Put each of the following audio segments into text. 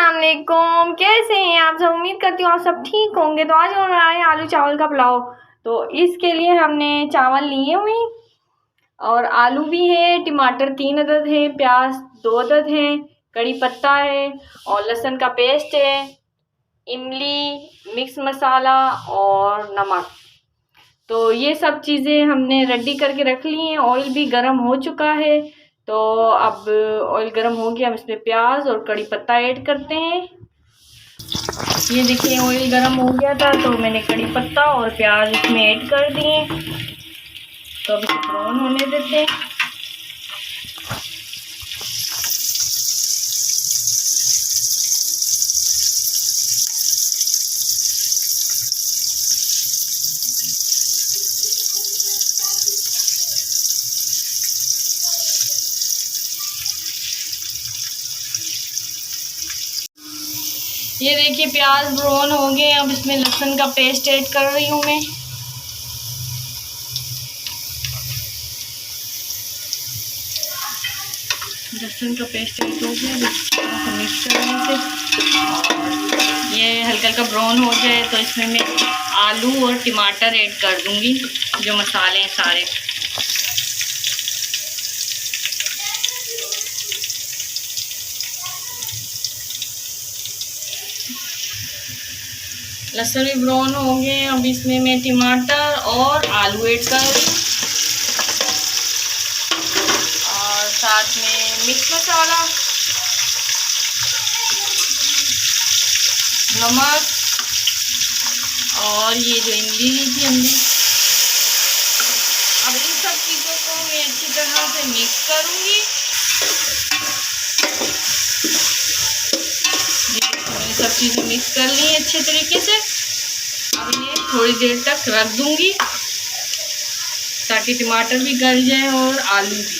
अस्सलाम वालेकुम। कैसे हैं आप सब? उम्मीद करती हूँ आप सब ठीक होंगे। तो आज हम बनाए हैं आलू चावल का पुलाव। तो इसके लिए हमने चावल लिए हुए और आलू भी है, टमाटर 3 अदद है, प्याज 2 अदद है, कड़ी पत्ता है और लहसुन का पेस्ट है, इमली, मिक्स मसाला और नमक। तो ये सब चीज़ें हमने रेडी करके रख ली हैं। ऑयल भी गर्म हो चुका है। तो अब ऑयल गर्म हो गया, हम इसमें प्याज और कड़ी पत्ता ऐड करते हैं। ये देखिए ऑयल गर्म हो गया था तो मैंने कड़ी पत्ता और प्याज इसमें ऐड कर दिए। तो अब इसे ब्राउन होने देते हैं। ये देखिए प्याज ब्राउन हो गए। अब इसमें लहसुन का पेस्ट ऐड कर रही हूँ मैं। लहसुन का पेस्ट ऐड हो गया, मिक्स करने से और ये हल्का हल्का ब्राउन हो जाए तो इसमें मैं आलू और टमाटर ऐड कर दूंगी, जो मसाले हैं सारे। लहसुन भी ब्राउन हो गए। अब इसमें मैं टमाटर और आलू ऐड कर रही हूँ और साथ में मिक्स मसाला, नमक और ये जो इमली ली थी हमने। अब इन सब चीज़ों को मैं अच्छी तरह से मिक्स करूँगी। मैंने सब चीज़ें मिक्स कर ली हैं अच्छे तरीके से। अब इन्हें थोड़ी देर तक रख दूँगी ताकि टमाटर भी गल जाए और आलू भी।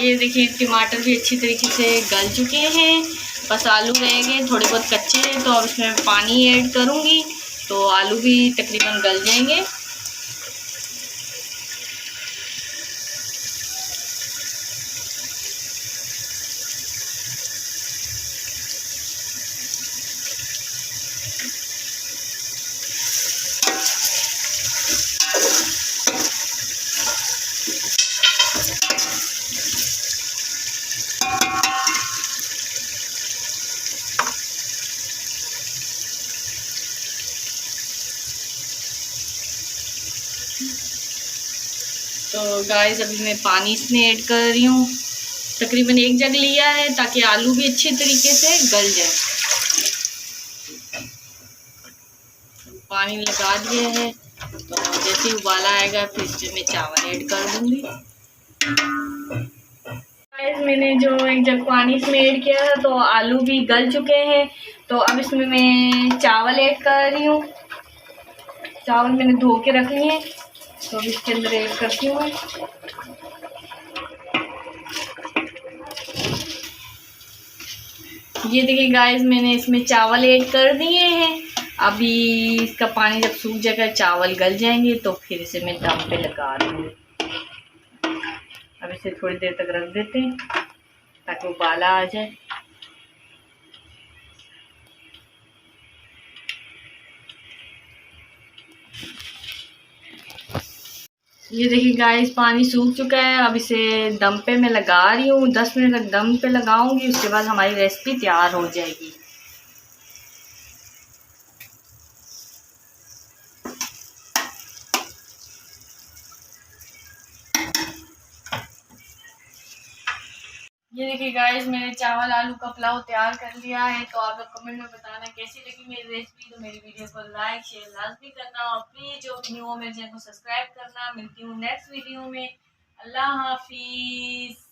ये देखिए टमाटर भी अच्छी तरीके से गल चुके हैं, बस आलू रह गए थोड़े बहुत कच्चे हैं। तो अब इसमें पानी ऐड करूँगी तो आलू भी तकरीबन गल जाएंगे। तो गाइस अभी मैं पानी इसमें ऐड कर रही हूँ। तकरीबन 1 जग लिया है ताकि आलू भी अच्छे तरीके से गल जाए। पानी लगा दिया है तो जैसे ही उबाला आएगा फिर इसमें मैं चावल ऐड कर दूँगी। गाइस मैंने जो 1 जग पानी इसमें ऐड किया है तो आलू भी गल चुके हैं। तो अब इसमें मैं चावल ऐड कर रही हूँ। चावल मैंने धो के रख लिए हैं तो अब इसके अंदर ऐड करती हूँ। ये देखिए गाइस मैंने इसमें चावल ऐड कर दिए हैं। अभी इसका पानी जब सूख जाएगा, चावल गल जाएंगे तो फिर इसे मैं दम पे लगा दूँगी। अब इसे थोड़ी देर तक रख देते हैं ताकि उबाला आ जाए। ये देखिए गाइस पानी सूख चुका है। अब इसे दम पे मैं लगा रही हूँ। 10 मिनट तक दम पे लगाऊंगी, उसके बाद हमारी रेसिपी तैयार हो जाएगी। ये देखिए गाइस मैंने चावल आलू का पुलाव तैयार कर लिया है। तो आप लोग कमेंट में बताना कैसी लगी मेरी रेसिपी। तो मेरी वीडियो को लाइक शेयर लाजमी करना और प्लीज़ जो न्यू हो मेरे चैनल को सब्सक्राइब करना। मिलती हूँ नेक्स्ट वीडियो में। अल्लाह हाफिज़।